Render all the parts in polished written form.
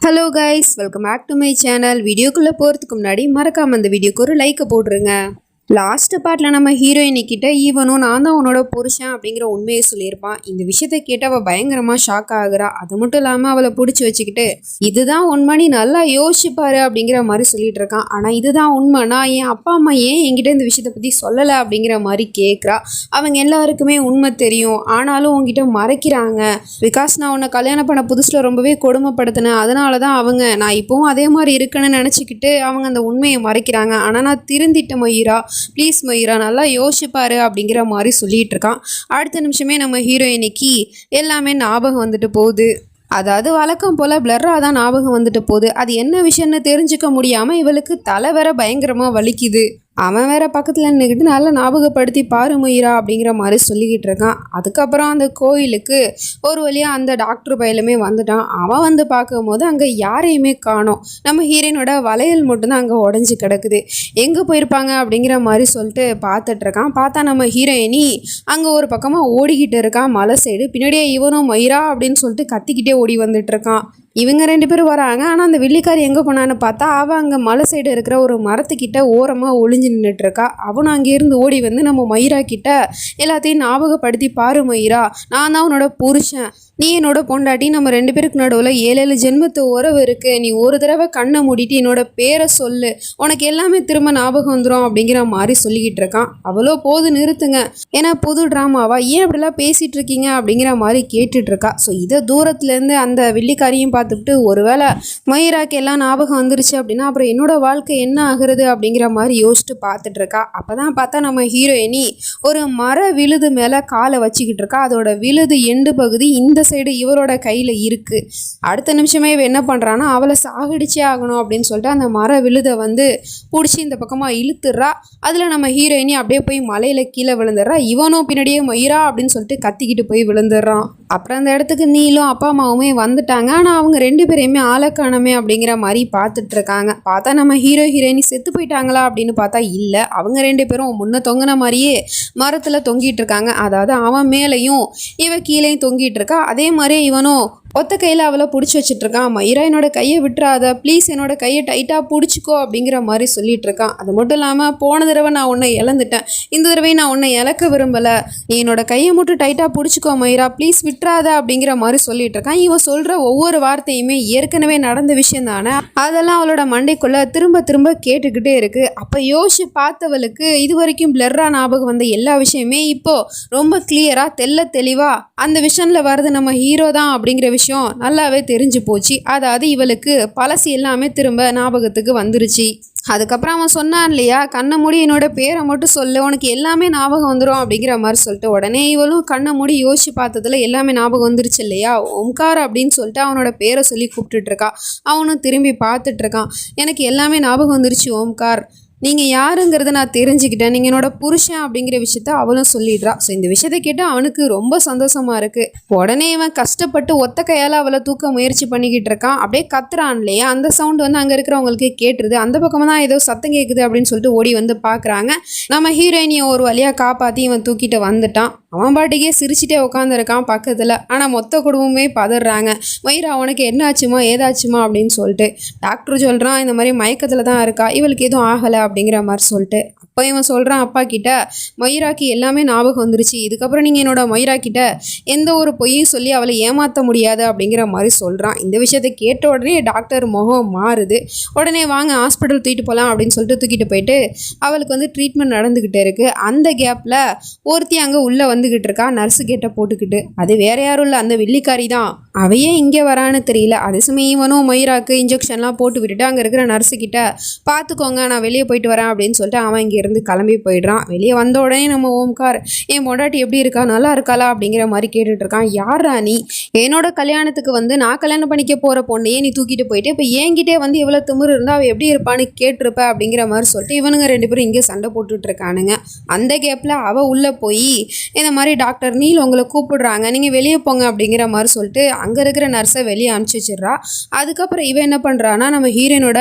Hello guys, welcome back to my channel. வீடியோக்குள்ளே போகிறதுக்கு முன்னாடி மறக்காமல் அந்த வீடியோக்கு ஒரு லைக்கை போட்டுருங்க. லாஸ்ட் பார்ட்டில் நம்ம ஹீரோயினிக்கிட்ட ஈவனும் நான் தான் உன்னோட புருஷன் அப்படிங்கிற உண்மையை சொல்லியிருப்பான். இந்த விஷயத்த கேட்டு அவள் பயங்கரமாக ஷாக் ஆகுறா. அது மட்டும் இல்லாமல் அவளை பிடிச்சி வச்சுக்கிட்டு இதுதான் உண்மை, நீ நல்லா யோசிப்பாரு அப்படிங்கிற மாதிரி சொல்லிட்டு இருக்கான். ஆனால் இதுதான் உண்மை, நான் என் அப்பா அம்மா ஏன் என்கிட்ட இந்த விஷயத்தை பற்றி சொல்லலை அப்படிங்கிற மாதிரி கேட்குறா. அவங்க எல்லாருக்குமே உண்மை தெரியும், ஆனாலும் உங்ககிட்ட மறைக்கிறாங்க. பிகாஸ் நான் உன்னை கல்யாணம் பண்ண புதுசில் ரொம்பவே கொடுமைப்படுத்தினேன், அதனால தான் அவங்க நான் இப்போவும் அதே மாதிரி இருக்குன்னு நினச்சிக்கிட்டு அவங்க அந்த உண்மையை மறைக்கிறாங்க. ஆனால் நான் திருந்திட்ட மயிரா, ப்ளீஸ் மயிரா நல்லா யோசிப்பாரு அப்படிங்கிற மாதிரி சொல்லிட்டு இருக்கான். அடுத்த நிமிஷமே நம்ம ஹீரோயினிக்கு எல்லாமே ஞாபகம் வந்துட்டு போகுது. அதாவது வழக்கம் போல் பிளர்ராக தான் ஞாபகம் வந்துட்டு போகுது. அது என்ன விஷயம்னு தெரிஞ்சுக்க முடியாமல் இவளுக்கு தலை வேற பயங்கரமாக வலிக்குது. அவன் வேற பக்கத்தில் நின்றுக்கிட்டு நல்லா ஞாபகப்படுத்தி பாரு மயிரா அப்படிங்கிற மாதிரி சொல்லிக்கிட்டு இருக்கான். அதுக்கப்புறம் அந்த கோயிலுக்கு ஒரு வழியாக அந்த டாக்டர் பையலுமே வந்துட்டான். அவன் வந்து பார்க்கும்போது அங்கே யாரையுமே காணோம். நம்ம ஹீரோயினோட வளையல் மட்டும்தான் அங்கே உடஞ்சி கிடக்குது. எங்கே போயிருப்பாங்க அப்படிங்கிற மாதிரி சொல்லிட்டு பார்த்துட்ருக்கான். பார்த்தா நம்ம ஹீரோயினி அங்கே ஒரு பக்கமாக ஓடிக்கிட்டு இருக்கான் மலை சைடு. பின்னாடியே இவனும் மயிரா அப்படின்னு சொல்லிட்டு கத்திக்கிட்டே ஓடி வந்துட்டுருக்கான். இவங்க ரெண்டு பேரும் வராங்க. ஆனால் அந்த வெள்ளிக்காரி எங்கே போனான்னு பார்த்தா அவள் அங்கே மலை சைடு இருக்கிற ஒரு மரத்துக்கிட்ட ஓரமாக ஒளிஞ்சு நின்றுட்டுருக்கா. அவனும் அங்கேருந்து ஓடி வந்து நம்ம மயிரா கிட்ட எல்லாத்தையும் ஞாபகப்படுத்தி பாரு மயிரா, நான் தான் உன்னோட புருஷன், நீ என்னோட பொண்டாட்டி, நம்ம ரெண்டு பேருக்கு நடுவில் 7 ஜென்மத்து உறவு இருக்குது, நீ ஒரு தடவை கண்ணை மூடிட்டு என்னோட பேரை சொல்லு, உனக்கு எல்லாமே திரும்ப ஞாபகம் வந்துடும் அப்படிங்கிற மாதிரி சொல்லிக்கிட்டு இருக்கான். அவ்வளோ போது நிறுத்துங்க, ஏன்னா புது ட்ராமாவா, ஏன் அப்படிலாம் பேசிகிட்டு இருக்கீங்க அப்படிங்கிற மாதிரி கேட்டுட்ருக்கா. ஸோ இதை தூரத்துலேருந்து அந்த வெள்ளிக்காரியும் பார்த்துக்கிட்டு ஒருவேளை மயிராக்கு எல்லாம் ஞாபகம் வந்துருச்சு அப்படின்னா அப்புறம் என்னோட வாழ்க்கை என்ன ஆகுறது அப்படிங்கிற மாதிரி யோசிச்சுட்டு பார்த்துட்ருக்கா. அப்போ தான் பார்த்தா நம்ம ஹீரோயினி ஒரு மர விழுது மேலே காலை வச்சுக்கிட்டு இருக்கா. அதோட விழுது எண்டு பகுதி இந்த சைடு இவரோட கையில் இருக்குது. அடுத்த நிமிஷமே இவ என்ன பண்ணுறான்னா அவளை சாகடிச்சே ஆகணும் அப்படின்னு சொல்லிட்டு அந்த மர விழுதை வந்து பிடிச்சி இந்த பக்கமாக இழுத்துடுறா. அதில் நம்ம ஹீரோயினி அப்படியே போய் மலையில் கீழே விழுந்துடுறா. இவனும் பின்னாடியே மயிரா அப்படின்னு சொல்லிட்டு கத்திக்கிட்டு போய் விழுந்துடுறான். அப்புறம் அந்த இடத்துக்கு நீலும் அப்பா அம்மாவுமே வந்துட்டாங்க. ஆனால் அவங்க ரெண்டு பேரையுமே ஆளக்கானமே அப்படிங்கிற மாதிரி பார்த்துட்ருக்காங்க. பார்த்தா நம்ம ஹீரோயினி செத்து போயிட்டாங்களா அப்படின்னு பார்த்தா இல்லை, அவங்க ரெண்டு பேரும் முன்ன தொங்கின மாதிரியே மரத்தில் தொங்கிட்டு இருக்காங்க. அதாவது அவன் மேலேயும் இவ கீழேயும் தொங்கிட்டு இருக்கா. அதே மாதிரி இவனும் ஒத்த கையில் அவளை பிடிச்சி வச்சுட்ருக்கான். மயிரா என்னோட கையை விட்டுறாத, ப்ளீஸ் என்னோட கையை டைட்டாக பிடிச்சிக்கோ அப்படிங்கிற மாதிரி சொல்லிட்டு இருக்கான். அது மட்டும் இல்லாமல் போன தடவை நான் உன்னை இழந்துட்டேன், இந்த தடவை நான் உன்னை இழக்க விரும்பலை, நீ என்னோட கையை மட்டும் டைட்டாக பிடிச்சிக்கோ மயிரா, ப்ளீஸ் விட்டுறாத அப்படிங்கிற மாதிரி சொல்லிட்டு இருக்கான். இவன் சொல்கிற ஒவ்வொரு வார்த்தையுமே ஏற்கனவே நடந்த விஷயம் தானே, அதெல்லாம் அவளோட மண்டைக்குள்ளே திரும்ப திரும்ப கேட்டுக்கிட்டே இருக்குது. அப்போ யோசிச்சு பார்த்தவளுக்கு இது வரைக்கும் பிளர்ரா ஞாபகம் வந்த எல்லா விஷயமே இப்போது ரொம்ப கிளியராக தெல்ல தெளிவாக அந்த விஷனில் வர்றது நம்ம ஹீரோ தான் அப்படிங்கிற விஷயம் நல்லாவே தெரிஞ்சு போச்சு. அதாவது இவளுக்கு பழசு எல்லாமே திரும்ப ஞாபகத்துக்கு வந்துருச்சு. அதுக்கப்புறம் அவன் சொன்னான் இல்லையா, கண்ணை மூடி என்னோட பேரை மட்டும் சொல்லு, உனக்கு எல்லாமே ஞாபகம் வந்துடும் அப்படிங்கிற மாதிரி சொல்லிட்டு உடனே இவளும் கண்ணை மூடி யோசிச்சு பார்த்ததுல எல்லாமே ஞாபகம் வந்துருச்சு இல்லையா. ஓம்கார் அப்படின்னு சொல்லிட்டு அவனோட பேரை சொல்லி கூப்பிட்டுட்டு இருக்கா. அவனும் திரும்பி பார்த்துட்டு இருக்கான். எனக்கு எல்லாமே ஞாபகம் வந்துருச்சு ஓம்கார், நீங்கள் யாருங்கிறத நான் தெரிஞ்சுக்கிட்டேன், நீங்கள் என்னோட புருஷன் அப்படிங்கிற விஷயத்த அவளும் சொல்லிடுறா. ஸோ இந்த விஷயத்தை கேட்டு அவனுக்கு ரொம்ப சந்தோஷமாக இருக்குது. உடனே இவன் கஷ்டப்பட்டு ஒத்த கையால் அவளை தூக்க முயற்சி பண்ணிக்கிட்டு இருக்கான். அப்படியே கத்துறான் இல்லையா, அந்த சவுண்டு வந்து அங்கே இருக்கிறவங்களுக்கு கேட்டுருது. அந்த பக்கமாக தான் ஏதோ சத்தம் கேட்குது அப்படின்னு சொல்லிட்டு ஓடி வந்து பார்க்குறாங்க. நம்ம ஹீரோயினியை ஒரு வழியாக காப்பாற்றி இவன் தூக்கிட்டு வந்துட்டான். அவன் பாட்டுக்கே சிரிச்சிட்டே உட்காந்துருக்கான் பக்கத்தில். ஆனால் மொத்த குடும்பமே பதறாங்க. மயிரா அவனுக்கு என்ன ஆச்சுமா ஏதாச்சுமா அப்படின்னு சொல்லிட்டு. டாக்டர் சொல்கிறான் இந்த மாதிரி மயக்கத்தில் தான் இருக்கா, இவளுக்கு எதுவும் ஆகலை அப்படிங்கிற மாதிரி சொல்லிட்டு. அப்போ இவன் சொல்கிறான் அப்பா கிட்ட, மயிராக்கு எல்லாமே ஞாபகம் வந்துருச்சு, இதுக்கப்புறம் நீங்கள் என்னோட மயிரா கிட்ட எந்த ஒரு பொய்யும் சொல்லி அவளை ஏமாற்ற முடியாது அப்படிங்கிற மாதிரி சொல்கிறான். இந்த விஷயத்தை கேட்ட உடனே டாக்டர் முகம் மாறுது. உடனே வாங்க ஹாஸ்பிட்டல் தூக்கிட்டு போகலாம் அப்படின்னு சொல்லிட்டு தூக்கிட்டு போயிட்டு அவளுக்கு வந்து ட்ரீட்மெண்ட் நடந்துக்கிட்டே இருக்குது. அந்த கேப்பில் ஒருத்தி அங்கே உள்ளே வந்துக்கிட்டு இருக்கா, நர்ஸு கேட்ட போட்டுக்கிட்டு. அது வேற யாரும் இல்லை, அந்த வெள்ளிக்காரி தான். அவையே இங்கே வரான்னு தெரியல. அதே சமயம் இவனும் மயிராக்கு இன்ஜெக்ஷன்லாம் போட்டு விட்டுட்டு அங்கே இருக்கிற நர்ஸுக்கிட்ட பார்த்துக்கோங்க நான் வெளியே போயிட்டு வரேன் அப்படின்னு சொல்லிட்டு அவன் இங்கே இருந்து கிளம்பி போயிடுறான். வெளியே வந்த உடனே நம்ம ஓம்கார் என் பொண்டாட்டி எப்படி இருக்கா, நல்லா இருக்காளா அப்படிங்கிற மாதிரி கேட்டுட்டு இருக்கான். யாரா நீ, என்னோட கல்யாணத்துக்கு வந்து நான் கல்யாணம் பண்ணிக்க போகிற பொண்ணையே நீ தூக்கிட்டு போயிட்டு இப்போ என்கிட்டே வந்து இவ்வளோ திமிரு இருந்தால் அவள் எப்படி இருப்பான்னு கேட்டிருப்ப அப்படிங்கிற மாதிரி சொல்லிட்டு இவனுங்க ரெண்டு பேரும் இங்கே சண்டை போட்டுட்டு இருக்கானுங்க. அந்த கேப்பில் அவள் உள்ளே போய் இந்த இந்த மாதிரி டாக்டர் நீல் உங்களை கூப்பிடுறாங்க, நீங்கள் வெளியே போங்க அப்படிங்கிற மாதிரி சொல்லிட்டு அங்கே இருக்கிற நர்ஸை வெளியே அனுப்பிச்சி வச்சிடுறா. அதுக்கப்புறம் இவன் என்ன பண்ணுறான்னா நம்ம ஹீரோயினோட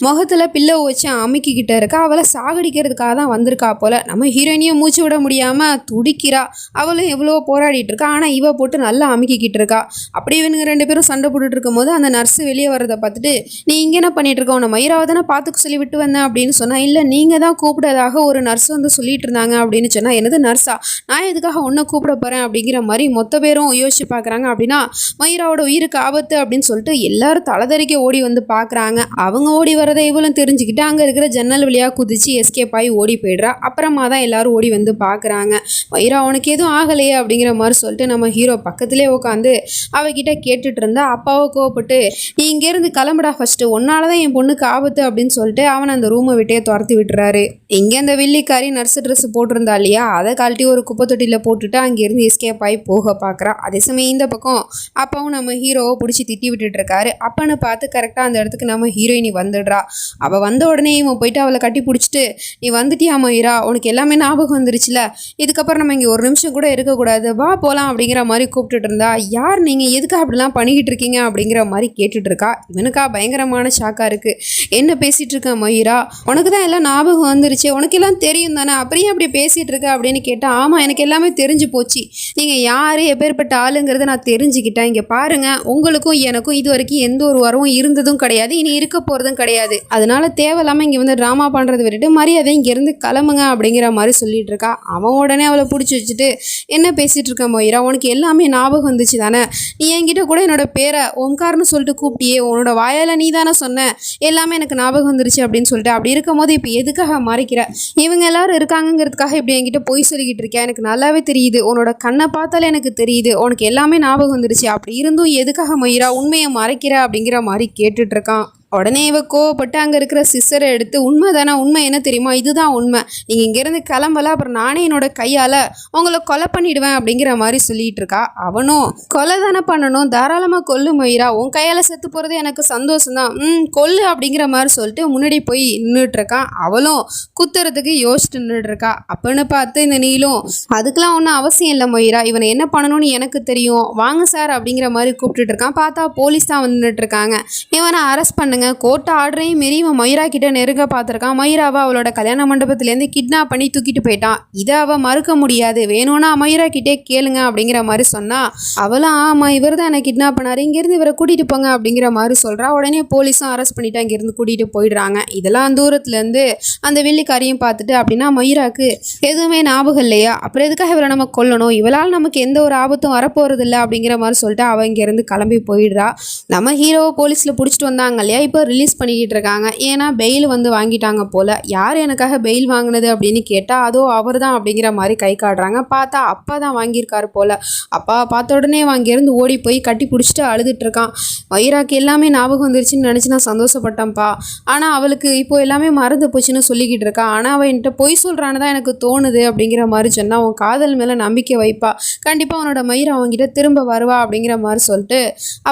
முகத்தில் பில்லோ வச்சு அமுக்கிக்கிட்ட இருக்கா. அவளை சாகடிக்கிறதுக்காக தான் வந்திருக்கா போல். நம்ம ஹீரோயினையும் மூச்சு விட முடியாமல் துடிக்கிறா. அவளும் எவ்வளோ போராடிட்டு இருக்கா. ஆனால் இவ போட்டு நல்லா அமுக்கிக்கிட்டு இருக்கா. அப்படி இவனுங்க 2 பேரும் சண்டை போட்டுட்டு இருக்கும்போது அந்த நர்ஸு வெளியே வரதை பார்த்துட்டு, நீ இங்கே என்ன பண்ணிட்டு இருக்க, உன்னை மயிராவை தானே பார்த்துக்க சொல்லி விட்டு வந்தேன் அப்படின்னு சொன்னா. இல்லை, நீங்கள் தான் கூப்பிட்டதாக ஒரு நர்ஸ் வந்து சொல்லிட்டு இருந்தாங்க அப்படின்னு சொன்னால். என்னது நர்ஸா, நான் எதுக்காக உன்னை கூப்பிட போகிறேன் அப்படிங்கிற மாதிரி மொத்த பேரும் யோசிச்சு பார்க்குறாங்க. அப்படின்னா மயிராவோட உயிருக்கு ஆபத்து அப்படின்னு சொல்லிட்டு எல்லாரும் தலைதறிக்க ஓடி வந்து பார்க்குறாங்க. அவங்க ஓடி வரதை இவளும் தெரிஞ்சுக்கிட்டு அங்கே இருக்கிற ஜன்னல் வழியாக குதிச்சு எஸ்கேப் ஆகி ஓடி போயிடுறா. அப்புறமா தான் எல்லாரும் ஓடி வந்து பார்க்குறாங்க. மயிரா உனக்கு எதுவும் ஆகலையே அப்படிங்கிற மாதிரி சொல்லிட்டு நம்ம ஹீரோ பக்கத்துலேயே உட்காந்து அவகிட்ட கேட்டுட்டு இருந்தா. அப்பாவை கோவப்பட்டு, நீ இங்கேருந்து கிளம்புடா ஃபஸ்ட்டு, ஒன்னால தான் என் பொண்ணுக்கு ஆபத்து அப்படின்னு சொல்லிட்டு அவனை அந்த ரூமை விட்டே துரத்தி விட்டுறாரு. இங்கே அந்த வெள்ளிக்காரி நர்ஸு ட்ரெஸ் போட்டிருந்தா இல்லையா, அதை கழட்டி ஒரு குப்பை தொட்டியில் போட்டுட்டு அங்கேருந்து எஸ்கேப் ஆகி போக பார்க்குறா. அதே சமயம் இந்த பக்கம் அப்பாவும் நம்ம ஹீரோவை பிடிச்சி திட்டி விட்டுட்டு இருக்காரு. அப்பன்னு பார்த்து கரெக்டாக அந்த இடத்துக்கு நம்ம ஹீரோயினி வந்துடுறா. அவள் வந்த உடனே இவன் போயிட்டு அவளை கட்டி பிடிச்சிட்டு, நீ வந்துட்டியா மயிரா, உனக்கு எல்லாமே ஞாபகம் வந்துருச்சுல, இதுக்கப்புறம் நம்ம இங்கே ஒரு நிமிஷம் கூட இருக்கக்கூடாது, வா போகலாம் அப்படிங்கிற மாதிரி கூப்பிட்டுட்டு இருந்தா. யார் நீங்கள், எதுக்கு அப்படிலாம் பண்ணிக்கிட்டு இருக்கீங்க அப்படிங்கிற மாதிரி கேட்டுட்டு இருக்கா. இவனுக்கா பயங்கரமான ஷாக்காக இருக்குது. என்ன பேசிகிட்டு இருக்க மயிரா, உனக்கு தான் எல்லாம் ஞாபகம் வந்துருச்சு, உனக்கு எல்லாம் தெரியும் தானே, அப்படியே அப்படி பேசிகிட்டு இருக்க அப்படின்னு கேட்டால். ஆமாம், எனக்கு எல்லாமே தெரிஞ்சு போச்சு, நீங்கள் யார் எப்பேற்பட்ட ஆளுங்கிறத நான் தெரிஞ்சுக்கிட்டேன். இங்கே பாருங்கள், உங்களுக்கும் எனக்கும் இது வரைக்கும் எந்த ஒரு வரவும் இருந்ததும் கிடையாது, இனி இருக்க போகிறதும் கிடையாது. அதனால தேவையில்லாமல் இங்கே வந்து ட்ராமா பண்ணுறது விட்டுட்டு மரியாதை இங்கேருந்து கிளம்புங்க அப்படிங்கிற மாதிரி சொல்லிட்டு இருக்கா. அவன் உடனே அவளை பிடிச்சி வச்சுட்டு, என்ன பேசிகிட்டு இருக்க மயிரா, உனக்கு எல்லாமே ஞாபகம் வந்துச்சு தானே, நீ என்கிட்ட கூட என்னோட பேரை ஓம்கார்னு சொல்லிட்டு கூப்பிட்டியே, உன்னோட வாயால் நீ தானே சொன்ன எல்லாமே எனக்கு ஞாபகம் வந்துருச்சு அப்படின்னு சொல்லிட்டு. அப்படி இருக்கும் போது இப்போ எதுக்காக மறைக்கிற, இவங்க எல்லாரும் இருக்காங்கிறதுக்காக இப்படி என்கிட்ட பொய் சொல்லிக்கிட்டு இருக்கேன், எனக்கு நல்லாவே தெரியுது, உன்னோட கண்ணை பார்த்தாலே எனக்கு தெரியுது உனக்கு எல்லாமே ஞாபகம் வந்துருச்சு, அப்படி இருந்தும் எதுக்காக மயிரா உண்மையை மறைக்கிற அப்படிங்கிற மாதிரி கேட்டுட்டு இருக்கான். உடனே இவ கோவப்பட்டு அங்கே இருக்கிற சிஸ்டரை எடுத்து, உண்மை தானே, உண்மை என்ன தெரியுமா, இதுதான் உண்மை, நீங்கள் இங்கேருந்து கிளம்பல, அப்புறம் நானே என்னோட கையால் உங்களை கொலை பண்ணிடுவேன் அப்படிங்கிற மாதிரி சொல்லிட்டு இருக்கா. அவனும், கொலை தானே பண்ணணும், தாராளமாக கொல்லு மயிரா, உன் கையால் செத்து போகிறது எனக்கு சந்தோஷம்தான், கொல்லு அப்படிங்கிற மாதிரி சொல்லிட்டு முன்னாடி போய் நின்றுட்டு இருக்கான். அவளும் குத்துறதுக்கு யோசிச்சுட்டு நின்றுட்டு இருக்கா. அப்பன்னு பார்த்து இந்த நீளும், அதுக்கெலாம் ஒன்றும் அவசியம் இல்லை மயிரா, இவனை என்ன பண்ணணும்னு எனக்கு தெரியும், வாங்க சார் அப்படிங்கிற மாதிரி கூப்பிட்டுட்டு இருக்கான். பார்த்தா போலீஸ் தான் வந்து நின்றுட்டு இருக்காங்க. இவனை அரெஸ்ட் பண்ணுங்க, கோர்ட் ஆர்டரையும் மீறி இவன் மயிரா கிட்ட நெருங்க பார்த்துருக்கான். மயிராவை அவளோட கல்யாண மண்டபத்திலேருந்து கிட்னாப் பண்ணி தூக்கிட்டு போயிட்டான், இதை அவள் மறுக்க முடியாது, வேணும்னா மயிரா கிட்டே கேளுங்க அப்படிங்கிற மாதிரி சொன்னா. அவளும், ஆமாம் இவர் தான் என்னை கிட்னாப் பண்ணாரு, இங்கேருந்து இவரை கூட்டிகிட்டு போங்க அப்படிங்கிற மாதிரி சொல்கிறா. உடனே போலீஸும் அரெஸ்ட் பண்ணிட்டு அங்கேருந்து கூட்டிகிட்டு போயிடுறாங்க. இதெல்லாம் தூரத்துலேருந்து அந்த வெள்ளிக்காரியும் பார்த்துட்டு, அப்படின்னா மயிராக்கு எதுவுமே ஞாபகம் இல்லையா, அப்புறம் எதுக்காக இவரை நம்ம கொல்லணும், இவளால் நமக்கு எந்த ஒரு ஆபத்தும் வரப்போகிறது இல்லை அப்படிங்கிற மாதிரி சொல்லிட்டு அவள் இங்கேருந்து கிளம்பி போயிடுறா. நம்ம ஹீரோவை போலீஸில் பிடிச்சிட்டு வந்தாங்க இல்லையா, இப்போ ரிலீஸ் பண்ணிக்கிட்டு இருக்காங்க. ஏன்னா பெயில் வந்து வாங்கிட்டாங்க போல். யார் எனக்காக பெயில் வாங்கினது அப்படின்னு கேட்டால் அதோ அவர் தான் அப்படிங்கிற மாதிரி கை காட்டுறாங்க. பார்த்தா அப்பா தான் வாங்கியிருக்காரு போல். அப்பா பார்த்த உடனே அங்கேருந்து ஓடி போய் கட்டி பிடிச்சிட்டு அழுதுட்டு இருக்கான். மயிராக்கு எல்லாமே ஞாபகம் வந்துருச்சுன்னு நினச்சி நான் சந்தோஷப்பட்டேன்ப்பா, ஆனால் அவளுக்கு இப்போ எல்லாமே மறந்து போச்சுன்னு சொல்லிக்கிட்டு இருக்கா. ஆனால் அவள் என்கிட்ட பொய் சொல்கிறான்னு தான் எனக்கு தோணுது அப்படிங்கிற மாதிரி சொன்னால், அவன் காதல் மேலே நம்பிக்கை வைப்பா, கண்டிப்பாக அவனோட மயிரை அவங்ககிட்ட திரும்ப வருவா அப்படிங்கிற மாதிரி சொல்லிட்டு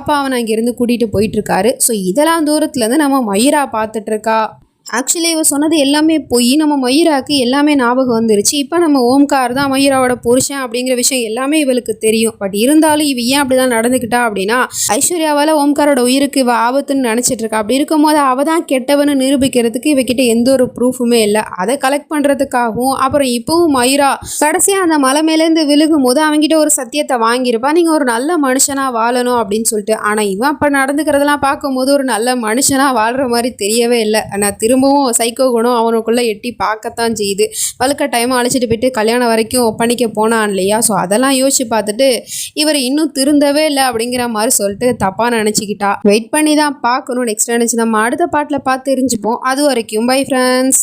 அப்பா அவனை அங்கேருந்து கூட்டிகிட்டு போயிட்டுருக்காரு. ஸோ இதெல்லாம் தூரத்துலேருந்து நம்ம மயிரா பார்த்துட்ருக்கா. ஆக்சுவலி இவ சொன்னது எல்லாமே போய் நம்ம மயிராக்கு எல்லாமே ஞாபகம் வந்துருச்சு. இப்போ நம்ம ஓம்கார் தான் மயிராவோட புருஷன் அப்படிங்கிற விஷயம் எல்லாமே இவளுக்கு தெரியும். பட் இருந்தாலும் இவ ஏன் அப்படி தான் நடந்துக்கிட்டா அப்படின்னா, ஐஸ்வர்யாவால் ஓம்காரோட உயிருக்கு இவ ஆபத்துன்னு நினச்சிட்டு இருக்கா. அப்படி இருக்கும்போது அவள் தான் கெட்டவன்னு நிரூபிக்கிறதுக்கு இவகிட்ட எந்த ஒரு ப்ரூஃபுமே இல்லை. அதை கலெக்ட் பண்ணுறதுக்காகவும் அப்புறம் இப்போவும் மயிரா கடைசியாக அந்த மலை மேலேருந்து விழுகும் போது அவங்ககிட்ட ஒரு சத்தியத்தை வாங்கியிருப்பா, நீங்கள் ஒரு நல்ல மனுஷனாக வாழணும் அப்படின்னு சொல்லிட்டு. ஆனால் இவன் அப்போ நடந்துக்கிறதெல்லாம் பார்க்கும்போது ஒரு நல்ல மனுஷனாக வாழ்கிற மாதிரி தெரியவே இல்லை. ஆனால் திரும்பவும் சைக்கோ குணம் அவனுக்குள்ளே எட்டி பார்க்கத்தான் செய்யுது. வழுக்கட்டாயமாக அழைச்சிட்டு போயிட்டு கல்யாணம் வரைக்கும் பண்ணிக்க போனான் இல்லையா. ஸோ அதெல்லாம் யோசிச்சு பார்த்துட்டு இவர் இன்னும் திருந்தவே இல்லை அப்படிங்கிற மாதிரி சொல்லிட்டு தப்பாக நினச்சிக்கிட்டா. வெயிட் பண்ணி தான் பார்க்கணும். நெக்ஸ்ட் நினச்சி நம்ம அடுத்த பாட்டில் பார்த்து தெரிஞ்சுப்போம். அது வரைக்கும் பை ஃப்ரெண்ட்ஸ்.